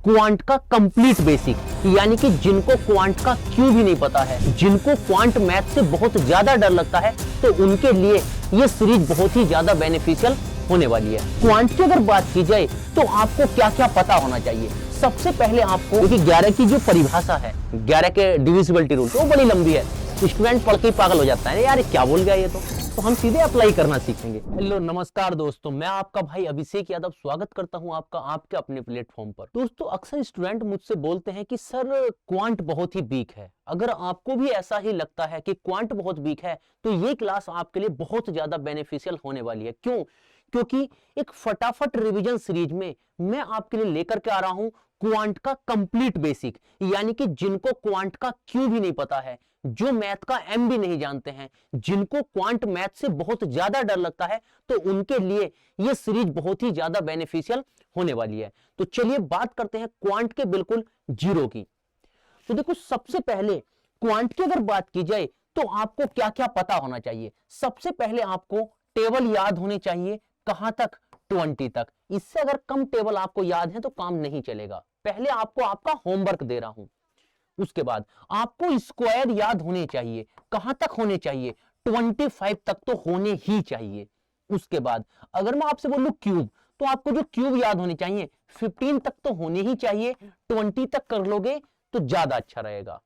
Quant का complete basic, यानी कि जिनको क्वांट का क्यों भी नहीं पता है, जिनको क्वांट मैथ से बहुत ज्यादा डर लगता है, तो उनके लिए ये सीरीज बहुत ही ज्यादा बेनिफिशियल होने वाली है। क्वांट की अगर बात की जाए तो आपको क्या क्या पता होना चाहिए। सबसे पहले आपको, क्योंकि 11 की जो परिभाषा है, 11 के डिविजिबिलिटी रूल, वो बड़ी लंबी है, स्टूडेंट पढ़ के पागल हो जाता है, यार क्या बोल गया ये तो हम सीधे अप्लाई करना सीखेंगे। हेलो नमस्कार दोस्तों, मैं आपका भाई अभिषेक यादव स्वागत करता हूं आपका आपके अपने प्लेटफॉर्म पर। दोस्तों अक्सर स्टूडेंट मुझसे बोलते हैं कि सर क्वांट बहुत ही वीक है। अगर आपको भी ऐसा ही लगता है कि क्वांट बहुत वीक है तो ये क्लास आपके लिए बहुत ज्यादा बेनिफिशियल होने वाली है। क्यों? क्योंकि एक फटाफट रिवीजन सीरीज में मैं आपके लिए लेकर के आ रहा हूं क्वांट का कंप्लीट बेसिक, यानी कि जिनको क्वांट का क्यों भी नहीं पता है, जो मैथ का एम भी नहीं जानते हैं, जिनको क्वांट मैथ से बहुत ज्यादा डर लगता है, तो उनके लिए यह सीरीज बहुत ही ज्यादा बेनिफिशियल होने वाली है। तो चलिए बात करते हैं क्वांट के बिल्कुल जीरो की। तो देखो, सबसे पहले क्वांट की अगर बात की जाए तो आपको क्या क्या पता होना चाहिए। सबसे पहले आपको टेबल याद होने चाहिए। कहां तक? 20 तक। इससे अगर कम टेबल आपको याद है तो काम नहीं चलेगा। पहले आपको आपका होमवर्क दे रहा हूं। उसके बाद आपको स्क्वायर याद होने चाहिए। कहां तक होने चाहिए? 25 तक तो होने ही चाहिए। उसके बाद अगर मैं आपसे बोलूं क्यूब, तो आपको जो क्यूब याद होने चाहिए 15 तक तो होने ही चाहिए। 20 तक कर लोगे तो ज्यादा अच्छा रहेगा।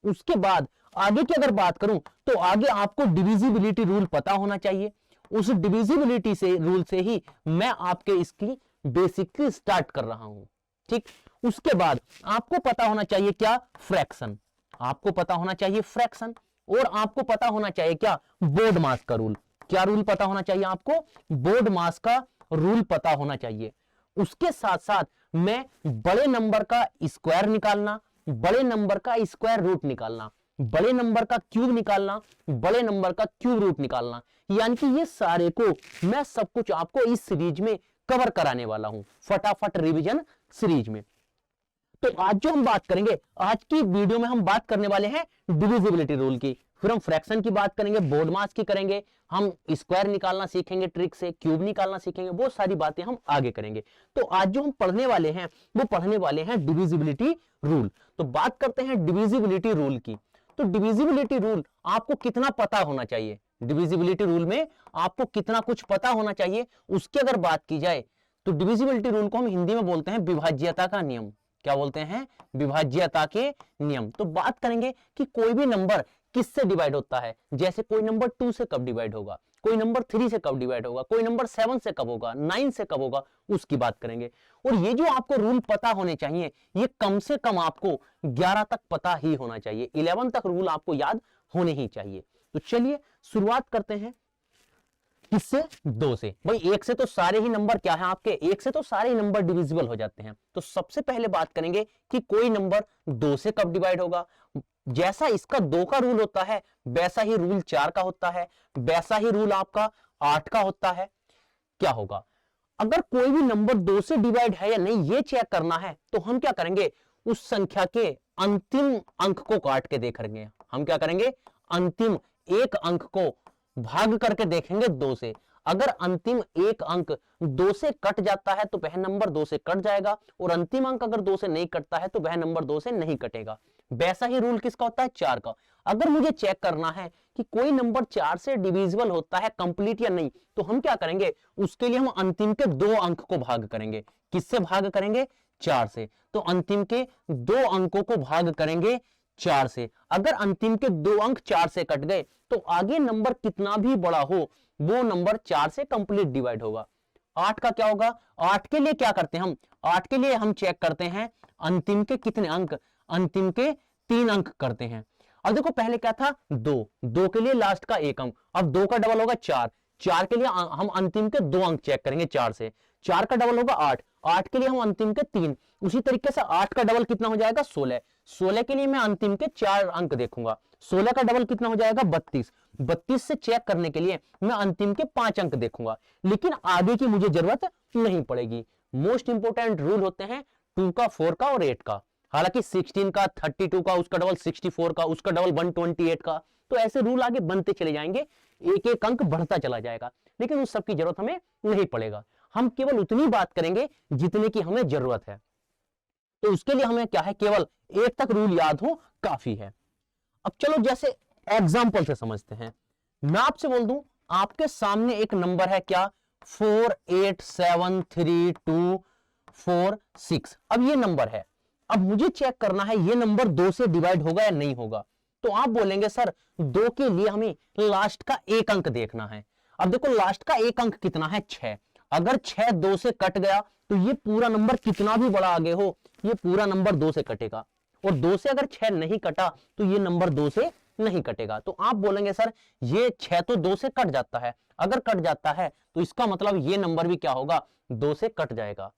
उसके बाद आगे की अगर बात करूं तो आगे आपको डिविजिबिलिटी रूल पता होना चाहिए। उस डिविजिबिलिटी से रूल से ही मैं आपके इसकी बेसिकली स्टार्ट कर रहा हूं। ठीक। उसके बाद आपको पता होना चाहिए क्या? फ्रैक्शन। आपको पता होना चाहिए फ्रैक्शन, और आपको पता होना चाहिए क्या? बोर्ड मास का रूल। क्या रूल पता होना चाहिए आपको? बोर्ड मास का रूल पता होना चाहिए। उसके साथ साथ मैं बड़े नंबर का स्क्वायर निकालना, बड़े नंबर का स्क्वायर रूट निकालना, बड़े नंबर का क्यूब निकालना, बड़े नंबर का क्यूब रूट निकालना, यानी कि ये सारे को मैं सब कुछ आपको इस सीरीज में कवर कराने वाला हूं, फटाफट रिवीजन सीरीज में। तो आज जो हम बात करेंगे, आज की वीडियो में हम बात करने वाले हैं डिविजिबिलिटी रूल की, फिर हम फ्रैक्शन की बात करेंगे, बोर्ड मास की करेंगे, हम स्क्वायर निकालना सीखेंगे ट्रिक से, क्यूब निकालना सीखेंगे, वो सारी बातें हम आगे करेंगे। तो आज जो हम पढ़ने वाले हैं वो पढ़ने वाले हैं डिविजिबिलिटी रूल। तो बात करते हैं डिविजिबिलिटी रूल की। तो डिविजिबिलिटी रूल आपको कितना पता होना चाहिए? डिविजिबिलिटी रूल में आपको कितना कुछ पता होना चाहिए, उसकी अगर बात की जाए तो डिविजिबिलिटी रूल को हम हिंदी में बोलते हैं विभाज्यता का नियम। क्या बोलते हैं? विभाज्यता के नियम। तो बात करेंगे कि कोई भी नंबर किससे डिवाइड होता है। जैसे कोई नंबर 2 से कब डिवाइड होगा, कोई नंबर 3 से कब डिवाइड होगा, कोई नंबर 7 से कब होगा, 9 से कब होगा, उसकी बात करेंगे। और ये जो आपको रूल पता होने चाहिए, ये कम से कम आपको 11 तक पता ही होना चाहिए। 11 तक रूल आपको याद होने ही चाहिए। तो चलिए शुरुआत करते हैं किससे? 2 से। भाई 1 से तो सारे ही नंबर क्या है आपके? 1 से तो सारे ही नंबर डिविजिबल हो जाते हैं। तो सबसे पहले बात करेंगे कि कोई नंबर 2 से कब डिवाइड होगा। जैसा इसका 2 का रूल होता है वैसा ही रूल 4 का होता है, वैसा ही रूल आपका 8 का होता है। क्या होगा? अगर कोई भी नंबर 2 से डिवाइड है या नहीं ये चेक करना है तो हम क्या करेंगे? उस संख्या के अंतिम अंक को काट के देखेंगे। हम क्या करेंगे? अंतिम एक अंक को भाग करके देखेंगे 2 से। अगर अंतिम एक अंक 2 से कट जाता है तो वह नंबर 2 से कट जाएगा, और अंतिम अंक अगर 2 से नहीं कटता है तो वह नंबर 2 से नहीं कटेगा। वैसा ही रूल किसका होता है? 4 का। अगर मुझे चेक करना है कि कोई नंबर 4 से डिविजिबल होता है कंप्लीट या नहीं, तो हम क्या करेंगे? उसके लिए हम अंतिम के 2 अंक को भाग करेंगे। किससे भाग करेंगे? 4 से। तो अंतिम के 2 अंकों को भाग करेंगे 4 से। अगर अंतिम के 2 अंक 4 से कट गए तो आगे नंबर कितना भी बड़ा हो वो नंबर 4 से कंप्लीट डिवाइड होगा। 8 का क्या होगा? 8 के लिए क्या करते हैं हम? 8 के लिए हम चेक करते हैं अंतिम के कितने अंक? अंतिम के 3 अंक करते हैं। अब देखो पहले क्या था? 2 के लिए लास्ट का 1 अंक, अब 2 का डबल होगा 4। 4 के लिए हम अंतिम के 2 अंक चेक करेंगे 4 से। 4 का डबल होगा 8। 8 के लिए हम अंतिम के 3। उसी तरीके से 8 का डबल कितना हो जाएगा? 16। 16 के लिए मैं अंतिम के 4 अंक देखूंगा। 16 का डबल कितना हो जाएगा? 32। 32 से चेक करने के लिए मैं अंतिम के 5 अंक देखूंगा, लेकिन आगे की मुझे जरूरत नहीं पड़ेगी। मोस्ट इंपोर्टेंट रूल होते हैं 2 का, 4 का और 8 का। हालांकि 16 का, 32 का, उसका डबल 64 का, उसका डबल 128 का, तो ऐसे रूल आगे बनते चले जाएंगे, एक एक अंक बढ़ता चला जाएगा, लेकिन उस सब की जरूरत हमें नहीं पड़ेगा। हम केवल उतनी बात करेंगे जितने की हमें जरूरत है। तो उसके लिए हमें क्या है, केवल 1 तक रूल याद हो काफी है। अब चलो जैसे एग्जाम्पल से समझते हैं। मैं आपसे बोल दूं, आपके सामने एक नंबर है क्या, 487324 अब ये नंबर है। अब मुझे चेक करना है ये नंबर 2 से डिवाइड होगा या नहीं होगा। तो आप बोलेंगे सर 2 के लिए हमें लास्ट का एक अंक देखना है। अब देखो लास्ट का एक अंक कितना है, 6। अगर 6 2 से कट गया तो ये पूरा नंबर कितना भी बड़ा आगे हो, ये पूरा नंबर 2 से कटेगा। और 2 से अगर 6 नहीं कटा तो ये नंबर 2 से नहीं कटेगा। तो आप बोलेंगे सर ये 6 तो 2 से कट जाता है, अगर कट जाता है तो इसका मतलब ये नंबर भी क्या होगा, 2 से कट जाएगा।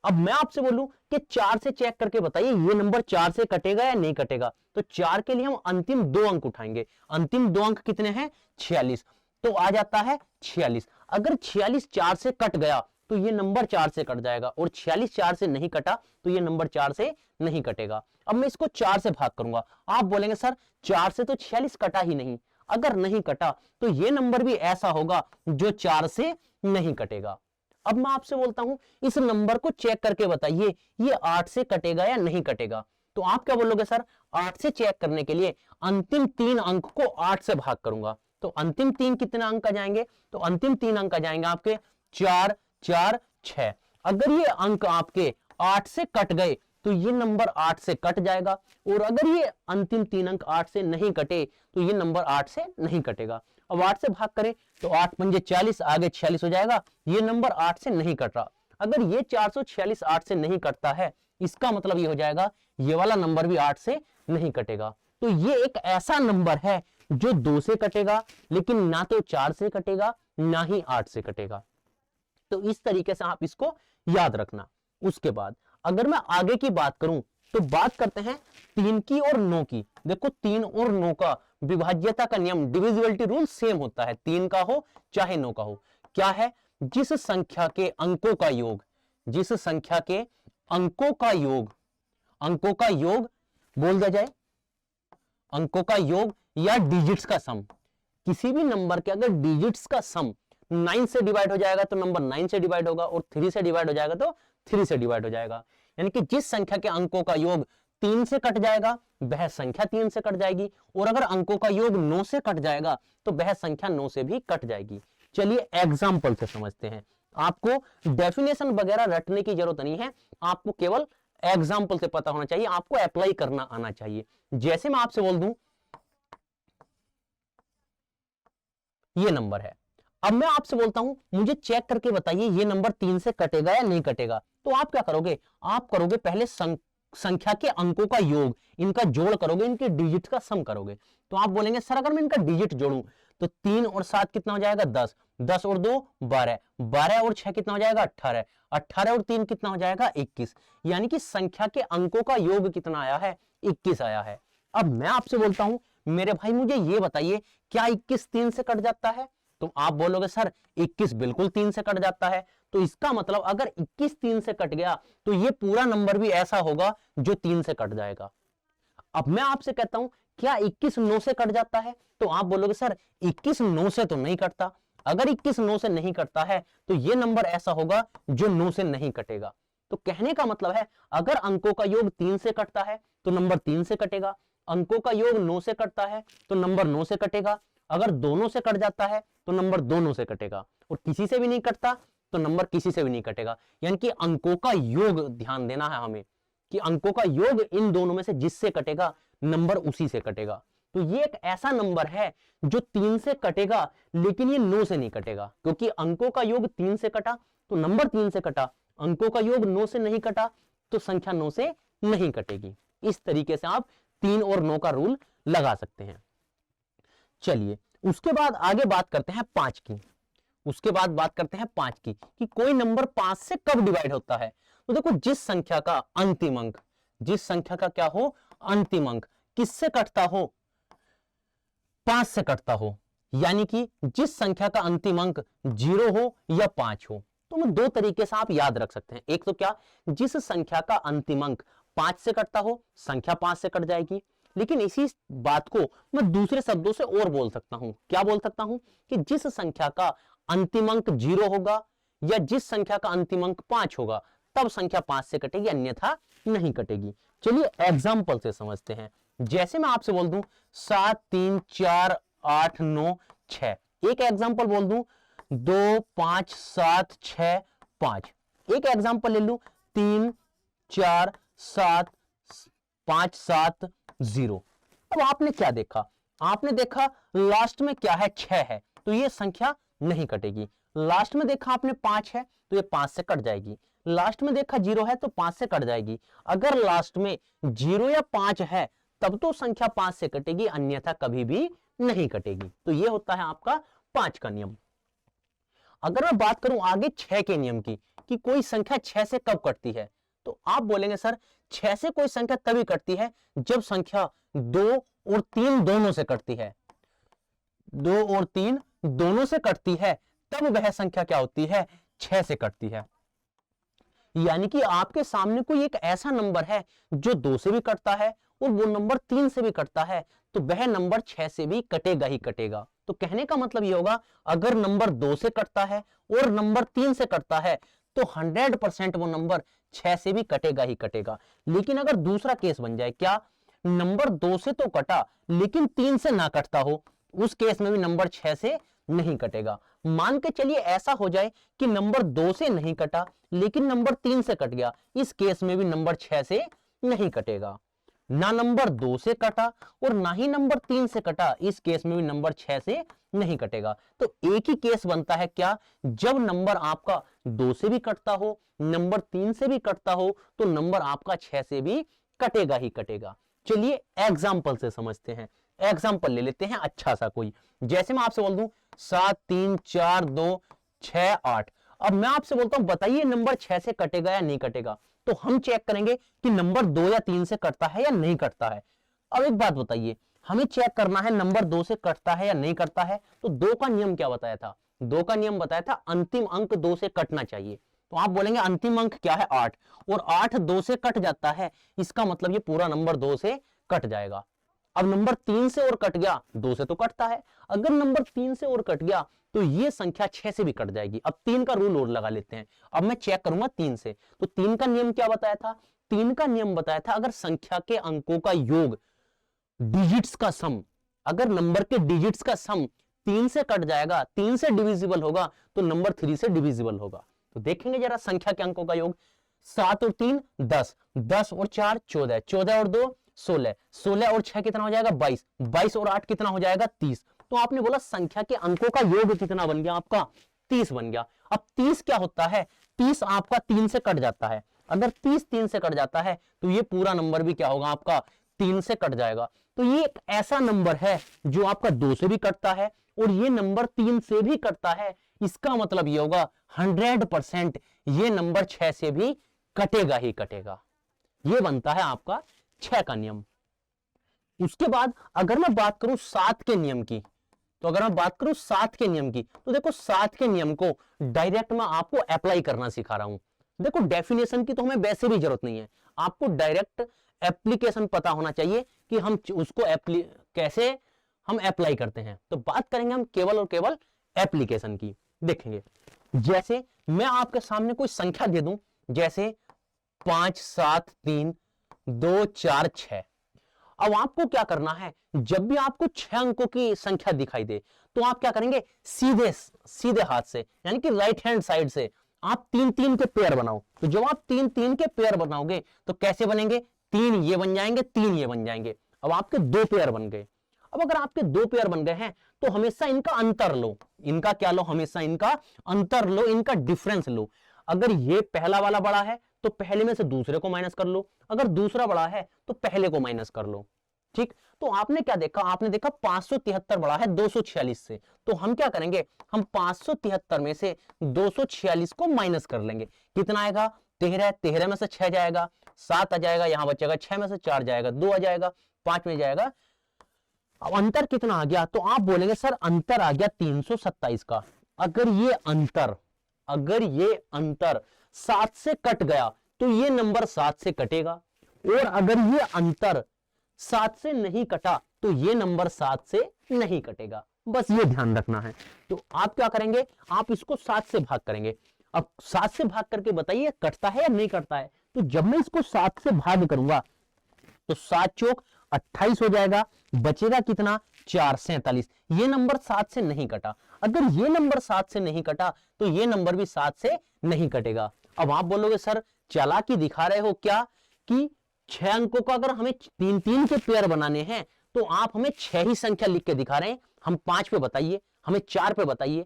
अब मैं आपसे बोलूं कि 4 से चेक करके बताइए ये नंबर 4 से कटेगा या नहीं कटेगा। तो 4 के लिए हम अंतिम 2 अंक उठाएंगे। अंतिम 2 अंक कितने हैं, 46। तो आ जाता है 46। अगर 46 4 से कट गया तो ये नंबर 4 से कट जाएगा, और 46 4 से नहीं कटा तो ये नंबर 4 से नहीं कटेगा। अब मैं इसको 4 से भाग करूंगा। आप बोलेंगे सर 4 से तो 46 कटा ही नहीं। अगर नहीं कटा तो ये नंबर भी ऐसा होगा जो 4 से नहीं कटेगा। अब मैं आपसे बोलता हूं इस नंबर को चेक करके बताइए ये 8 से कटेगा या नहीं कटेगा। तो आप क्या बोलोगे सर, 8 से चेक करने के लिए अंतिम 3 अंक को 8 से भाग करूंगा। तो अंतिम 3 कितने अंक आ जाएंगे, तो अंतिम 3 अंक आ जाएंगे आपके 4 4 6। अगर ये अंक आपके 8 से कट गए तो ये नंबर 8 से कट जाएगा, और अगर ये अंतिम 3 अंक 8 से नहीं कटे तो ये नंबर 8 से नहीं कटेगा। अब 8 से भाग करें तो 8 पंजे 40, आगे 46 हो जाएगा। ये नंबर 8 से नहीं कट रहा। अगर ये 446 8 से नहीं कटता है, इसका मतलब ये हो जाएगा ये वाला नंबर भी 8 से नहीं कटेगा। तो ये एक ऐसा नंबर है जो 2 से कटेगा, लेकिन ना तो 4 से कटेगा ना ही 8 से कटेगा। तो इस तरीके से आप इसको याद रखना। उसके बाद अगर मैं आगे की बात करूं तो बात करते हैं 3 की और 9 की। देखो 3 और 9 का विभाज्यता का नियम, डिविजिबिलिटी रूल सेम होता है, 3 का हो चाहे 9 का हो। क्या है, जिस संख्या के अंकों का योग, जिस संख्या के अंकों का योग, अंकों का योग बोल दिया जाए, अंकों का योग या डिजिट्स का सम, किसी भी नंबर के अगर डिजिट्स का सम 9 से डिवाइड हो जाएगा तो नंबर 9 से डिवाइड होगा, और 3 से डिवाइड हो जाएगा तो 3 से डिवाइड हो जाएगा। यानी कि जिस संख्या के अंकों का योग 3 से कट जाएगा वह संख्या 3 से कट जाएगी, और अगर अंकों का योग 9 से कट जाएगा तो वह संख्या 9 से भी कट जाएगी। चलिए एग्जाम्पल से समझते हैं। आपको डेफिनेशन वगैरह रटने की जरूरत नहीं है, आपको केवल एग्जाम्पल से पता होना चाहिए, आपको अप्लाई करना आना चाहिए। जैसे मैं आपसे बोल दूं ये नंबर है, अब मैं आपसे बोलता हूं मुझे चेक करके बताइए ये नंबर 3 से कटेगा या नहीं कटेगा। तो आप क्या करोगे, आप करोगे पहले संख्या के अंकों का योग, इनका जोड़ करोगे, इनके डिजिट का सम करोगे। तो आप बोलेंगे सर अगर मैं इनका डिजिट जोड़ूं तो 3 और 7 कितना हो जाएगा, 10, 10 और 2 12, 12 और 6 कितना हो जाएगा, 18, 18 और 3 कितना हो जाएगा, 21। यानी कि संख्या के अंकों का योग कितना आया है, 21 आया है। अब मैं आपसे बोलता हूं मेरे भाई मुझे ये बताइए क्या 21 3 से कट जाता है। तो आप बोलोगे सर 21 बिल्कुल 3 से कट जाता है। तो इसका मतलब अगर 21 3 से कट गया तो ये पूरा नंबर भी ऐसा होगा जो 3 से कट जाएगा। अब मैं आपसे कहता हूं क्या 21 9 से कट जाता है। तो आप बोलोगे सर 21 9 से तो नहीं कटता। अगर 21 9 से नहीं कटता है तो ये नंबर ऐसा होगा जो 9 से नहीं कटेगा। तो कहने का मतलब है अगर अंकों का योग 3 से कटता है तो नंबर 3 से कटेगा, अंकों का योग 9 से कटता है तो नंबर 9 से कटेगा, अगर दोनों से कट जाता है तो नंबर दोनों से कटेगा, और किसी से भी नहीं कटता तो नंबर किसी से भी नहीं कटेगा। यानी कि अंकों का योग ध्यान देना है हमें कि अंकों का योग इन दोनों में से जिससे कटेगा नंबर उसी से कटेगा। तो ये एक ऐसा नंबर है जो 3 से कटेगा लेकिन ये 9 से नहीं कटेगा, क्योंकि अंकों का योग 3 से कटा तो नंबर 3 से कटा, अंकों का योग 9 से नहीं कटा तो संख्या 9 से नहीं कटेगी। इस तरीके से आप 3 और 9 का रूल लगा सकते हैं। चलिए उसके बाद आगे बात करते हैं 5 की। उसके बाद बात करते हैं 5 की कि कोई नंबर 5 से कब डिवाइड होता है। तो देखो जिस संख्या का अंतिम अंक, जिस संख्या का क्या हो अंतिम अंक, किससे कटता हो, 5 से कटता हो। यानी कि जिस संख्या का अंतिम अंक 0 हो या 5 हो। तो मैं 2 तरीके से आप याद रख सकते हैं। एक तो क्या, जिस संख्या का अंतिम अंक 5 से कटता हो संख्या 5 से कट जाएगी। लेकिन इसी बात को मैं दूसरे शब्दों से और बोल सकता हूं। क्या बोल सकता हूं कि जिस संख्या का अंतिम अंक 0 होगा या जिस संख्या का अंतिम अंक 5 होगा तब संख्या 5 से कटेगी, अन्यथा नहीं कटेगी। चलिए एग्जाम्पल से समझते हैं। जैसे मैं आपसे बोल दूं 7 3 4 8 9 6, एक एग्जाम्पल बोल दूं 2 5 7 6 5, एक एग्जाम्पल ले लूं 3 4 7 5 7 0। अब आपने क्या देखा? आपने देखा लास्ट में क्या है, 6 है, तो ये संख्या नहीं कटेगी। लास्ट में देखा आपने 5 है, तो ये 5 से कट जाएगी। लास्ट में देखा 0 है, तो 5 से कट जाएगी। अगर लास्ट में 0 या 5 है तब तो संख्या 5 से कटेगी, अन्यथा कभी भी नहीं कटेगी। तो ये होता है आपका 5 का नियम। अगर मैं बात करूं आगे 6 के नियम की, कि कोई संख्या 6 से कब कटती है, तो आप बोलेंगे सर 6 से कोई संख्या तभी कटती है जब संख्या 2 और 3 दोनों से कटती है। 2 और 3 दोनों से कटती है, तब वह संख्या क्या होती है, 6 से कटती है। यानी कि आपके सामने कोई एक ऐसा नंबर है जो 2 से भी कटता है और वो नंबर 3 से भी कटता है, तो वह नंबर 6 से भी कटेगा ही कटेगा। तो कहने का मतलब ये होगा, अगर नंबर 2 से कटता है और नंबर 3 से कटता है तो 100% वो नंबर 6 से भी कटेगा ही कटेगा। लेकिन अगर दूसरा केस बन जाए, क्या नंबर 2 से तो कटा लेकिन 3 से ना कटता हो, उस केस में भी नंबर 6 से नहीं कटेगा। मान के चलिए ऐसा हो जाए कि नंबर 2 से नहीं कटा लेकिन नंबर 3 से कट गया, इस केस में भी नंबर 6 से नहीं कटेगा। ना नंबर 2 से कटा और ना ही नंबर 3 से कटा, इस केस में भी नंबर 6 से नहीं कटेगा। तो एक ही केस बनता है, क्या, जब नंबर आपका 2 से भी कटता हो, नंबर 3 से भी कटता हो, तो नंबर आपका 6 से भी कटेगा ही कटेगा। चलिए एग्जाम्पल से समझते हैं। एग्जाम्पल ले लेते हैं अच्छा सा कोई। जैसे मैं आपसे बोल दूं 7 3 4 2 6 8, अब मैं आपसे बोलता हूं बताइए नंबर 6 से कटेगा या नहीं कटेगा, तो हम चेक करेंगे कि नंबर 2 या 3 से कटता है या नहीं कटता है। अब एक बात बताइए, हमें चेक करना है नंबर 2 से कटता है या नहीं कटता है, तो 2 का नियम क्या बताया था? 2 का नियम बताया था अंतिम अंक 2 से कटना चाहिए। तो आप बोलेंगे अंतिम अंक क्या है, 8, और 8 2 से कट जाता है, इसका मतलब ये पूरा नंबर 2 से कट जाएगा। अब नंबर 3 से और कट गया, 2 से तो कटता है, अगर नंबर 3 से और कट गया तो ये संख्या 6 से भी कट जाएगी। अब 3 का रूल और लगा लेते हैं। अब मैं चेक करूंगा 3 से, तो 3 का नियम क्या बताया था? 3 का नियम बताया था अगर संख्या के अंकों का योग, डिजिट्स का सम, अगर नंबर के डिजिट्स का सम 3 से कट जाएगा, 3 से डिविजिबल होगा, तो नंबर 3 से डिविजिबल होगा। तो देखेंगे जरा संख्या के अंकों का योग, 7 और 3 10, 10 और 4 14, 14 और 2 16, 16 और 6 कितना हो जाएगा, 22, 22 और 8 कितना हो जाएगा, 30। तो आपने बोला संख्या के अंकों का योग कितना बन गया आपका, 30 बन गया। अब 30 क्या होता है, 30 आपका 3 से कट जाता है। अगर 30 3 से कट जाता है तो ये पूरा नंबर भी क्या होगा आपका, 3 से कट जाएगा। तो ये एक ऐसा नंबर है जो आपका 2 से भी कटता है और ये नंबर 3 से भी कटता है। इसका मतलब ये होगा 100% ये नंबर 6 से भी कटेगा ही कटेगा। ये बनता है आपका 6 का नियम। उसके बाद अगर मैं बात करूं 7 के नियम की, तो अगर मैं बात करूं 7 के नियम की, तो देखो 7 के नियम को डायरेक्ट मैं आपको अप्लाई करना सिखा रहा हूं। देखो डेफिनेशन की तो हमें वैसे भी जरूरत नहीं है, आपको डायरेक्ट एप्लीकेशन पता होना चाहिए कि हम उसको कैसे हम अप्लाई करते हैं। तो बात करेंगे हम केवल और केवल एप्लीकेशन की। देखेंगे जैसे मैं आपके सामने कोई संख्या दे दूं, जैसे 5 7 3 2 4 6। अब आपको क्या करना है, जब भी आपको 6 अंकों की संख्या दिखाई दे तो आप क्या करेंगे, सीधे सीधे हाथ से यानी कि राइट हैंड साइड से आप 3 3 के पेयर बनाओ। तो जब आप 3 3 के पेयर बनाओगे तो कैसे बनेंगे, 3 ये बन जाएंगे, 3 ये बन जाएंगे। अब आपके 2 पेयर बन गए। अब अगर आपके 2 पेयर बन गए हैं तो हमेशा इनका अंतर लो। इनका क्या लो, हमेशा इनका अंतर लो, इनका डिफरेंस लो। अगर ये पहला वाला बड़ा है तो पहले में से दूसरे को माइनस कर लो, अगर दूसरा बड़ा है तो पहले को माइनस कर लो। ठीक, तो आपने क्या देखा, आपने देखा 573 बड़ा है 246 से, तो हम क्या करेंगे, हम 573 में से 246 को माइनस कर लेंगे। कितना आएगा, 13, 13 में से 6 जाएगा, 7 आ जाएगा, यहां बचेगा 6 में से 4 जाएगा, 2 आ जाएगा, 5 में जाएगा। अब अंतर कितना आ गया, तो आप बोलेंगे सर अंतर आ गया 327 का। अगर ये अंतर 7 से कट गया तो ये नंबर 7 से कटेगा, और अगर ये अंतर 7 से नहीं कटा तो ये नंबर 7 से नहीं कटेगा। बस ये ध्यान रखना है। तो आप क्या करेंगे, आप इसको 7 से भाग करेंगे। अब 7 से भाग करके बताइए कटता है या नहीं कटता है। तो जब मैं इसको 7 से भाग करूंगा तो 7 चौक 28 हो जाएगा, बचेगा कितना 4 47। ये नंबर 7 से नहीं कटा। अगर ये नंबर 7 से नहीं कटा तो ये नंबर भी 7 से नहीं कटेगा। अब आप बोलोगे सर चालाकी दिखा रहे हो क्या कि 6 अंकों का अगर हमें 3-3 के पेयर बनाने हैं तो आप हमें 6 ही संख्या लिख के दिखा रहे हैं, हम 5 पे बताइए, हमें 4 पे बताइए,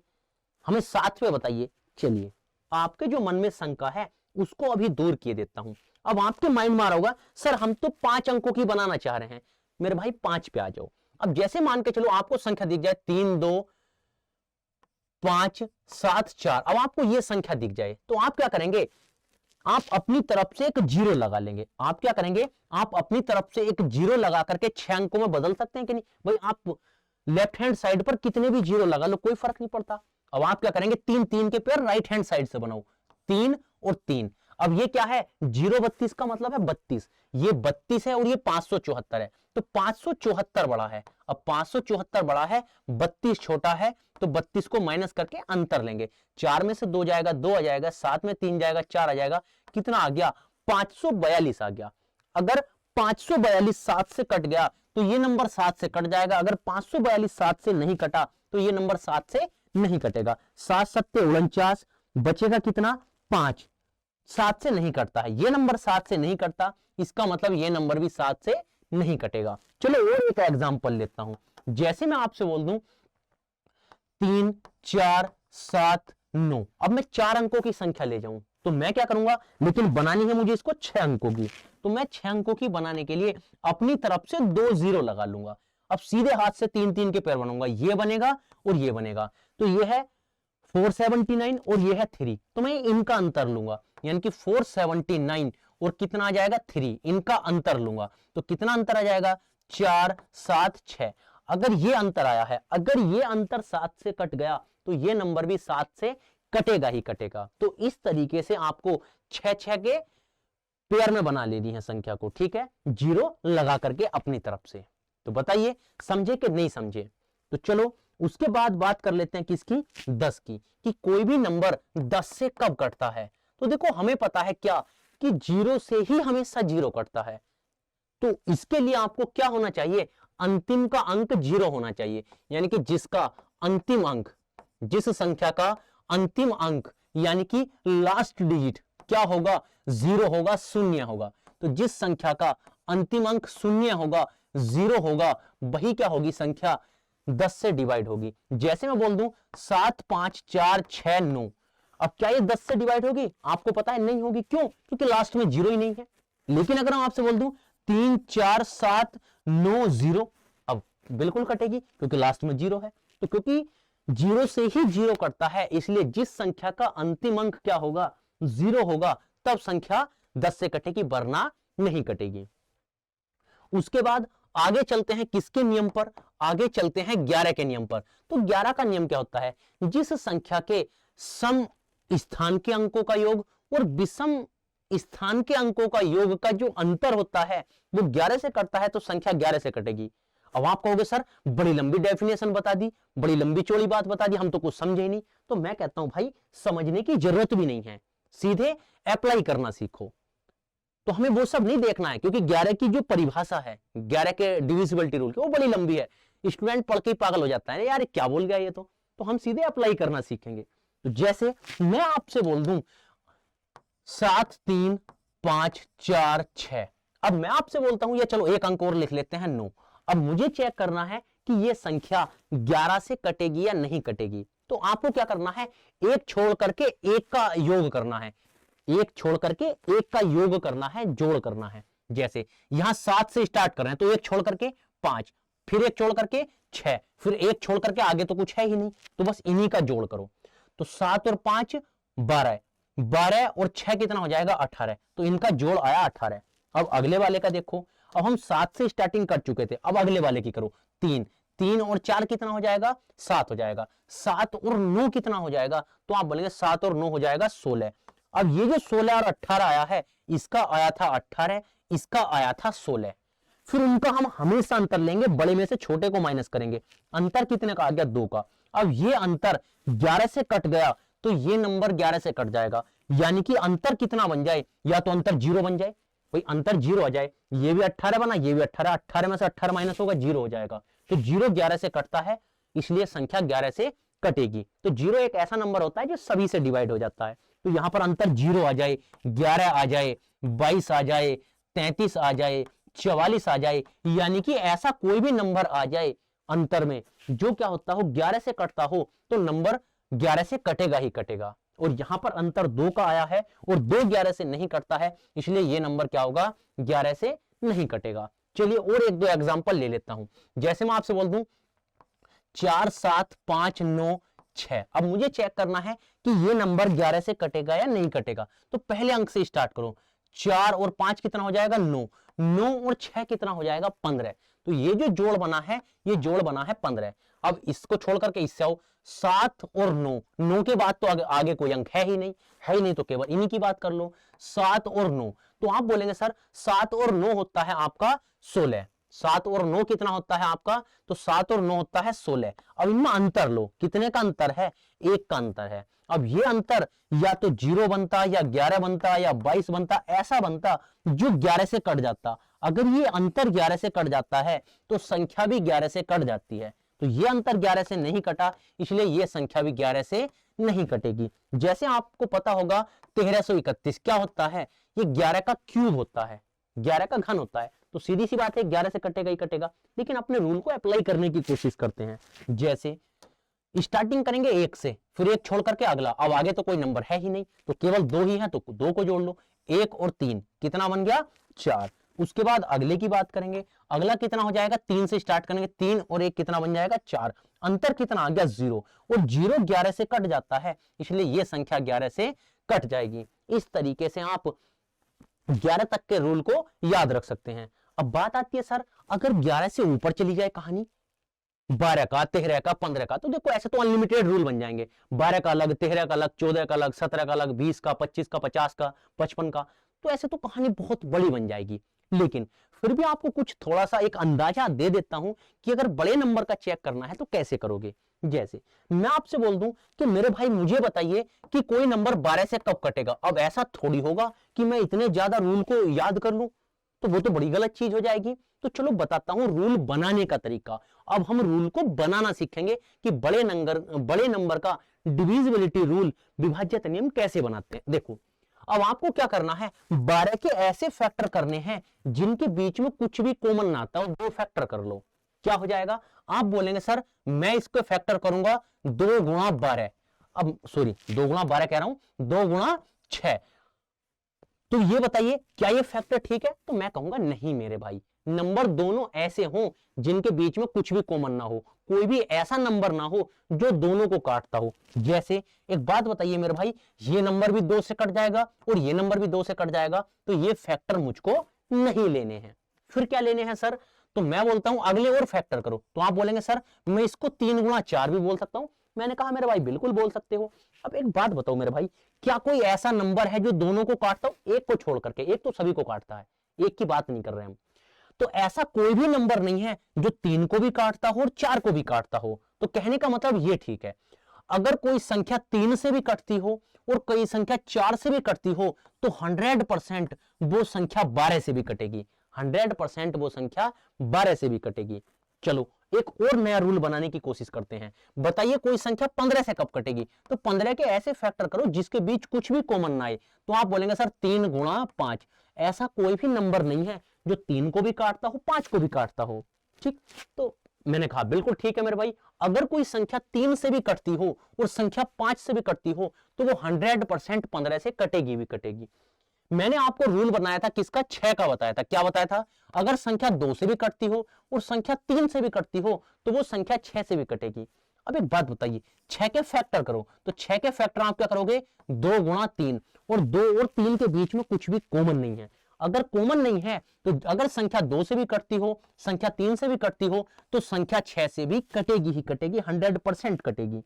हमें 7 पे बताइए। चलिए आपके जो मन में शंका है उसको अभी दूर किए देता हूं। अब आपके माइंड में आ रहा होगा सर हम तो 5 अंकों की बनाना चाह रहे हैं। मेरे भाई 5 पे आ जाओ। अब जैसे मान के चलो आपको संख्या दिख जाए 3 2 5 7 4, अब आपको यह संख्या दिख जाए तो आप क्या करेंगे, आप अपनी तरफ से एक जीरो लगा लेंगे। आप क्या करेंगे, आप अपनी तरफ से एक जीरो लगा करके 6 अंकों में बदल सकते हैं कि नहीं। भाई आप लेफ्ट हैंड साइड पर कितने भी जीरो लगा लो कोई फर्क नहीं पड़ता। अब आप क्या करेंगे, 3-3 के पेयर राइट हैंड साइड से बनाओ, 3 और 3। अब ये क्या है 0-32 का मतलब है 32, ये 32 है और ये 574 है, तो 574 बड़ा है। अब 574 बड़ा है, 32 छोटा है, तो 32 को माइनस करके अंतर लेंगे। 4 में से 2 जाएगा, 2 आ जाएगा, 7 में 3 जाएगा, 4 आ जाएगा, कितना आ गया 542 आ गया। अगर 542 7 से कट गया तो ये नंबर 7 से कट जाएगा। अगर 542 7 से नहीं कटा तो ये नंबर 7 से नहीं कटेगा। 7 7 49, बचेगा कितना 5, 7 से नहीं कटता है, ये नंबर 7 से नहीं कटता, इसका मतलब ये नंबर भी 7 से नहीं कटेगा। चलो और एक एग्जांपल लेता हूं। जैसे मैं आपसे बोल दूं 3 4 7 9, अब मैं 4 अंकों की संख्या ले जाऊं तो मैं क्या करूंगा, लेकिन बनानी है मुझे इसको 6 अंकों की, तो मैं 6 अंकों की बनाने के लिए अपनी तरफ से 2 जीरो लगा लूंगा। अब सीधे हाथ से 3-3 के पेयर बनाऊंगा, ये बनेगा और ये बनेगा, तो ये है 479 और ये है 3, तो मैं इनका अंतर लूंगा, यानी कि 479 और कितना आ जाएगा 3, इनका अंतर लूंगा, तो कितना अंतर आ जाएगा 4 7 6। अगर ये अंतर आया है, अगर ये अंतर 7 से कट गया तो ये नंबर भी 7 से कटेगा ही कटेगा। तो इस तरीके से आपको 6-6 के पेयर में बना लेनी है संख्या को, ठीक है, जीरो लगा करके अपनी तरफ से। तो बताइए समझे कि नहीं समझे। तो चलो उसके बाद बात कर लेते हैं किसकी, 10 की, कि कोई भी नंबर 10 से कब कटता है। तो देखो हमें पता है क्या कि जीरो से ही हमेशा जीरो कटता है, तो इसके लिए आपको क्या होना चाहिए, अंतिम का अंक जीरो होना चाहिए, यानी कि जिसका अंतिम अंक, जिस संख्या का अंतिम अंक यानी कि लास्ट डिजिट क्या होगा, जीरो होगा, शून्य होगा। तो जिस संख्या का अंतिम अंक शून्य होगा, जीरो होगा, वही क्या होगी संख्या 10 से डिवाइड होगी। जैसे मैं बोल दूं 7 5 4 6 9, अब क्या ये 10 से डिवाइड होगी, आपको पता है नहीं होगी, क्यों, क्योंकि लास्ट में जीरो ही नहीं है। लेकिन अगर हम आपसे बोल दूं 3 4 7 9 0, अब बिल्कुल कटेगी क्योंकि लास्ट में जीरो है। तो क्योंकि जीरो से ही जीरो कटता है, इसलिए जिस संख्या का अंतिम अंक क्या होगा, जीरो होगा, तब संख्या 10 से कटेगी, वरना नहीं कटेगी। उसके बाद आगे चलते हैं किसके नियम पर, आगे चलते हैं 11 के नियम पर। तो 11 का नियम क्या होता है, जिस संख्या के सम स्थान के अंकों का योग और विषम स्थान के अंकों का योग का जो अंतर होता है वो 11 से कटता है, तो संख्या 11 से कटेगी। अब आप कहोगे सर बड़ी लंबी डेफिनेशन बता दी, बड़ी लंबी चौड़ी बात बता दी, हम तो कुछ समझे ही नहीं। तो मैं कहता हूं भाई समझने की जरूरत भी नहीं है, सीधे अप्लाई करना सीखो। तो हमें वो सब नहीं देखना है, क्योंकि 11 की जो परिभाषा है, 11 के डिविजिबिलिटी रूल की, वो बड़ी लंबी है, स्टूडेंट पढ़ के पागल हो जाता है, यार क्या बोल गया ये। तो हम सीधे अप्लाई करना सीखेंगे। तो जैसे मैं आपसे बोल दूं 7 3 5 4 6, अब मैं आपसे बोलता हूं, ये चलो एक अंक और लिख लेते हैं 9। अब मुझे चेक करना है कि ये संख्या 11 से कटेगी या नहीं कटेगी। तो आपको क्या करना है, एक छोड़ करके एक का योग करना है, एक छोड़ करके एक का योग करना है, जोड़ करना है। जैसे यहां 7 से स्टार्ट कर रहे हैं, तो एक छोड़ करके 5, फिर एक छोड़ करके 6, फिर एक छोड़ करके आगे तो कुछ है ही नहीं, तो बस इन्हीं का जोड़ करो। तो 7 और 5 12, 12 और 6 कितना हो जाएगा 18, तो इनका जोड़ आया 18। अब अगले वाले का देखो, अब हम 7 से स्टार्टिंग कर चुके थे, अब अगले वाले की करो, 3, 3 और 4 कितना हो जाएगा 7 हो जाएगा, 7 और 9 कितना हो जाएगा, तो आप बोलेंगे 7 और 9 हो जाएगा 16। अब ये जो 16 और 18 आया है, इसका आया था 18, इसका आया था 16, फिर उनका हम हमेशा अंतर लेंगे, बड़े में से छोटे को माइनस करेंगे, अंतर कितने का आ गया 2 का। अब ये अंतर 11 से कट गया तो ये नंबर 11 से कट जाएगा, यानी कि अंतर कितना बन जाए, या तो अंतर 0 बन जाए, भाई अंतर 0 आ जाए, ये भी 18 बना, ये भी 18, 18 में से 18 माइनस होगा 0 हो जाएगा, तो 0 11 से कटता है, इसलिए संख्या 11 से कटेगी। तो 0 एक ऐसा नंबर होता है जो सभी से डिवाइड हो जाता है, तो यहां पर अंतर 0 आ जाए, 11 आ जाए, 22 आ जाए, 33 आ जाए, 44 आ जाए, यानी कि ऐसा कोई भी नंबर आ जाए अंतर में जो क्या होता हो 11 से कटता हो, तो नंबर 11 से कटेगा ही कटेगा। और यहां पर अंतर 2 का आया है और 2 11 से नहीं कटता है, इसलिए यह नंबर क्या होगा 11 से नहीं कटेगा। चलिए और एक दो एग्जांपल ले लेता हूं। जैसे मैं आपसे बोल दूं 4 7 5 9 6, अब मुझे चेक करना है कि ये नंबर 11 से कटेगा या नहीं कटेगा। तो पहले अंक से स्टार्ट करो, 4 और 5 कितना हो जाएगा 9, 9 और 6 कितना हो जाएगा 15। तो ये जो जोड़ बना है ये जोड़ बना है 15। अब इसको छोड़ करके इससे आओ 7 और 9, 9 के बाद तो आगे कोई अंक है ही नहीं, तो केवल इन्हीं की बात कर लो 7 और 9। तो आप बोलेंगे सर 7 और 9 होता है आपका 16, 7 और 9 कितना होता है आपका, तो 7 और 9 होता है 16। अब इनमें अंतर लो, कितने का अंतर है, 1 का अंतर है। अब ये अंतर या तो 0 बनता या 11 बनता या 22 बनता, ऐसा बनता जो 11 से कट जाता। अगर ये अंतर 11 से कट जाता है तो संख्या भी 11 से कट जाती है, तो ये अंतर 11 से नहीं कटा, इसलिए ये संख्या भी 11 से नहीं कटेगी। जैसे आपको पता होगा 1331 क्या होता है, ये 11 का क्यूब होता है, 11 का घन होता है, तो सीधी सी बात है 11 से कटेगा ही कटेगा। लेकिन अपने रूल को अप्लाई करने की कोशिश करते हैं। जैसे स्टार्टिंग करेंगे 1 से, फिर 1 छोड़ करके अगला, अब आगे तो कोई नंबर है ही नहीं, तो केवल 2 ही है, तो 2 को जोड़ लो, 1 और 3 कितना बन गया 4। उसके बाद अगले की बात करेंगे, अगला कितना हो जाएगा, 3 से स्टार्ट करेंगे, 3 और 1 कितना बन जाएगा 4। अंतर कितना आ गया 0, और 0 11 से कट जाता है, इसलिए यह संख्या 11 से कट जाएगी। इस तरीके से आप 11 तक के रूल को याद रख सकते हैं। अब बात आती है सर अगर 11 से ऊपर चली जाए कहानी, 12 का, 13 का, 15 का, तो देखो ऐसे तो अनलिमिटेड रूल बन जाएंगे, 12 का अलग, 13 का अलग, 14 का अलग, 17 का अलग, 20 का, 25 का, 50 का, 55 का, तो ऐसे तो कहानी बहुत बड़ी बन जाएगी। लेकिन फिर भी आपको कुछ थोड़ा सा एक अंदाजा दे देता हूं कि अगर बड़े नंबर का चेक करना है तो कैसे करोगे। जैसे मैं आपसे बोल दूं कि मेरे भाई मुझे बताइए कि कोई नंबर 12 से कब कटेगा। अब ऐसा थोड़ी होगा कि मैं इतने ज्यादा रूल को याद कर लूं, तो वो तो बड़ी गलत चीज हो जाएगी। तो चलो बताता हूं रूल बनाने का तरीका। अब हम रूल को बनाना सीखेंगे कि बड़े नंबर का डिविजिबिलिटी रूल, विभाज्यता नियम कैसे बनाते हैं। देखो अब आपको क्या करना है, 12 के ऐसे फैक्टर करने हैं जिनके बीच में कुछ भी कॉमन ना आता हो, 2 फैक्टर कर लो। क्या हो जाएगा, आप बोलेंगे सर मैं इसको फैक्टर करूंगा 2 गुणा 12, अब सॉरी 2 गुणा 12 कह रहा हूं, 2 गुणा 6। तो ये बताइए क्या ये फैक्टर ठीक है, तो मैं कहूंगा नहीं मेरे भाई, नंबर दोनों ऐसे हों जिनके बीच में कुछ भी कॉमन ना हो, कोई भी ऐसा नंबर ना हो जो दोनों को काटता हो। जैसे एक बात बताइए मेरे भाई, ये नंबर भी 2 से कट जाएगा और ये नंबर भी 2 से कट जाएगा, तो ये फैक्टर मुझको नहीं लेने हैं। फिर क्या लेने हैं सर, तो मैं बोलता हूं अगले और फैक्टर करो। तो आप बोलेंगे सर मैं इसको 3 गुणा 4 भी बोल सकता हूं। मैंने कहा मेरे भाई बिल्कुल बोल सकते हो। अब एक बात बताओ मेरे भाई, क्या कोई ऐसा नंबर है जो दोनों को काटता हो, एक को छोड़ करके, एक तो सभी को काटता है, एक की बात नहीं कर रहे हम। तो ऐसा कोई भी नंबर नहीं है जो 3 को भी काटता हो और 4 को भी काटता हो। तो कहने का मतलब ये ठीक है, अगर कोई संख्या 3 से भी कटती हो और कोई संख्या 4 से भी कटती हो तो 100% वो संख्या 12 से भी कटेगी, 100% वो संख्या 12 से भी कटेगी। चलो एक और नया रूल बनाने की कोशिश करते हैं। बताइए कोई संख्या 15 से कब कटेगी, तो 15 के ऐसे फैक्टर करो जिसके बीच कुछ भी कॉमन ना आए। तो आप बोलेंगे सर 3 गुणा 5, ऐसा कोई भी नंबर नहीं है जो 3 को भी काटता हो 5 को भी काटता हो। ठीक, तो मैंने कहा बिल्कुल ठीक है मेरे भाई, अगर कोई संख्या 3 से भी कटती हो और संख्या 5 से भी कटती हो तो वो 100% 15 से कटेगी भी कटेगी। मैंने आपको रूल बनाया था किसका, 6 का बताया था। क्या बताया था, अगर संख्या 2 से भी कटती हो और संख्या 3 से भी कटती हो तो वो संख्या 6 से भी कटेगी। अब एक बात बताइए, 6 के फैक्टर करो, तो 6 के फैक्टर आप क्या करोगे, 2 गुणा 3, और 2 और 3 के बीच में कुछ भी कॉमन नहीं है। अगर कॉमन नहीं है तो अगर संख्या 2 से भी कटती हो, संख्या 3 से भी कटती हो तो संख्या 6 से भी कटेगी ही कटेगी, 100% कटेगी।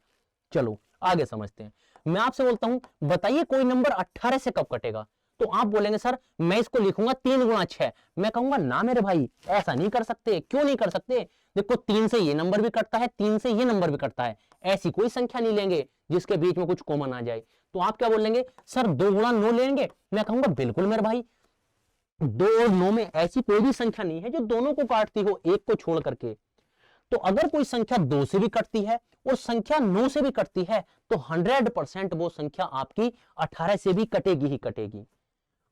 चलो आगे समझते हैं। मैं आपसे बोलता हूं बताइए कोई नंबर 18 से कब कटेगा, तो आप बोलेंगे सर मैं इसको लिखूंगा 3 गुणा 6। मैं कहूंगा ना मेरे भाई ऐसा नहीं कर सकते। क्यों नहीं कर सकते, देखो 3 से ये नंबर भी कटता है, 3 से ये नंबर भी कटता है, ऐसी कोई संख्या नहीं लेंगे जिसके बीच में कुछ कॉमन आ जाए। तो आप क्या बोलेंगे, सर 2 गुणा 9 लेंगे? मैं कहूंगा बिल्कुल मेरे भाई, 2 और 9 में ऐसी कोई भी संख्या नहीं है जो दोनों को काटती हो, एक को छोड़ करके। तो अगर कोई संख्या 2 से भी कटती है और संख्या 9 से भी कटती है तो 100% वो संख्या आपकी 18 से भी कटेगी ही कटेगी।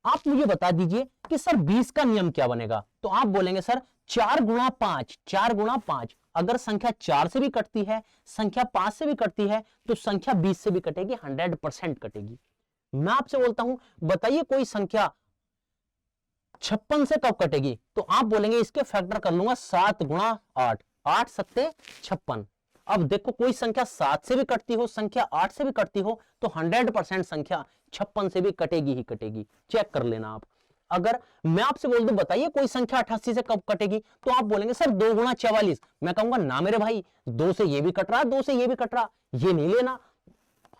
आप मुझे बता दीजिए कि सर 20 का नियम क्या बनेगा? तो आप बोलेंगे सर 4 गुणा 5, 4 गुणा 5। अगर संख्या 4 से भी कटती है, संख्या 5 से भी कटती है, तो संख्या 20 से भी कटेगी, 100% कटेगी। मैं आपसे बोलता हूं, बताइए कोई संख्या 56 से कब कटेगी? तो आप बोलेंगे इसके फैक्टर कर लूंगा 7 गुणा 8, 8 सत्ते 56। अब देखो कोई संख्या 7 से भी कटती हो, संख्या 8 से भी कटती हो, तो 100% संख्या 56 से भी कटेगी ही कटेगी। चेक कर लेना आप। अगर मैं आपसे बोल दूं बताइए कोई संख्या 88 से कब कटेगी? तो आप बोलेंगे सर 2 गुणा 44। मैं कहूंगा ना मेरे भाई, 2 से ये भी कट रहा, 2 से ये भी कट रहा, ये नहीं लेना,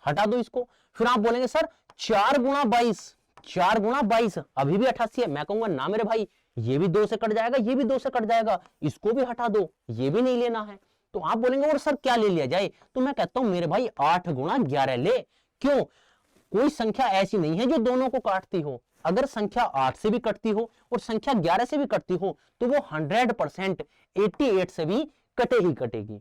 हटा दो इसको। फिर आप बोलेंगे सर 4 गुणा 22, 4 गुणा 22 अभी भी 88 है। मैं कहूंगा ना मेरे भाई, ये भी 2 से कट जाएगा, ये भी 2 से कट जाएगा, इसको भी हटा दो, ये भी नहीं लेना है। तो आप बोलेंगे और सर क्या ले लिया जाए? तो मैं कहता हूं मेरे भाई 8 गुणा 11 ले। क्यों? कोई संख्या ऐसी नहीं है जो दोनों को काटती हो। अगर संख्या 8 से भी कटती हो और संख्या 11 से भी कटती हो तो वो 100% 88 से भी कटे ही कटेगी।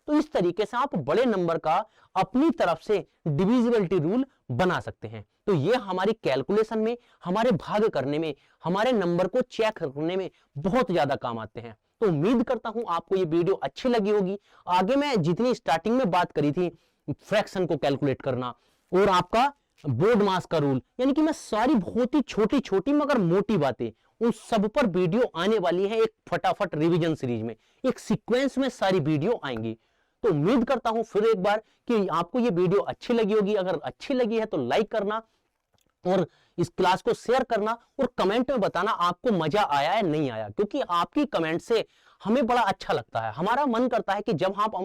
तो इस तरीके से आप बड़े नंबर का अपनी तरफ से डिविजिबिलिटी रूल बना सकते हैं। तो ये हमारी कैलकुलेशन में, हमारे भाग करने में, हमारे नंबर को चेक करने में बहुत ज्यादा काम आते हैं। तो उम्मीद करता हूं आपको ये वीडियो अच्छी लगी होगी। आगे मैं जितनी स्टार्टिंग में बात करी थी फ्रैक्शन को कैलकुलेट करना और आपका बोर्ड मास का रूल, यानी कि मैं सारी बहुत ही छोटी छोटी मगर मोटी बातें, उन सब पर वीडियो आने वाली है। एक फटाफट रिवीजन सीरीज में, एक सीक्वेंस में सारी वीडियो आएंगी। तो उम्मीद करता हूं फिर एक बार कि आपको ये वीडियो अच्छी लगी होगी। अगर अच्छी लगी है तो लाइक करना और इस क्लास को शेयर करना और कमेंट में बताना आपको मजा आया है नहीं आया, क्योंकि आपकी कमेंट से हमें बड़ा अच्छा लगता है। हमारा मन करता है कि जब आप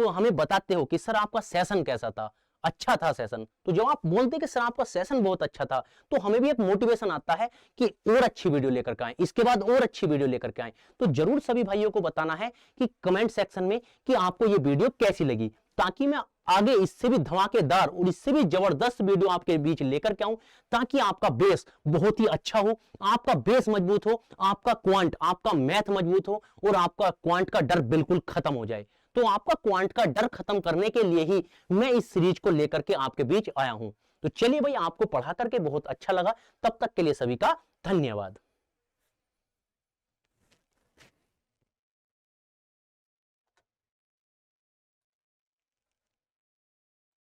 हमें बताते हो कि सर आपका सेशन कैसा था, अच्छा था सेशन, तो जब आप बोलते कि सर आपका सेशन बहुत अच्छा था, तो हमें भी एक मोटिवेशन आता है कि और अच्छी वीडियो लेकर के आए, इसके बाद और अच्छी वीडियो लेकर के आए। तो जरूर सभी भाइयों को बताना है कि कमेंट सेक्शन में कि आपको ये वीडियो कैसी लगी, ताकि मैं आगे इससे भी धमाकेदार और इससे भी जबरदस्त वीडियो आपके बीच लेकर के आऊं, ताकि आपका बेस बहुत ही अच्छा हो, आपका बेस मजबूत हो, आपका क्वांट, आपका मैथ मजबूत हो और आपका क्वांट का डर बिल्कुल खत्म हो जाए। तो आपका क्वांट का डर खत्म करने के लिए ही मैं इस सीरीज को लेकर के आपके बीच आया हूं। तो चलिए भाई, आपको पढ़ा करके बहुत अच्छा लगा। तब तक के लिए सभी का धन्यवाद।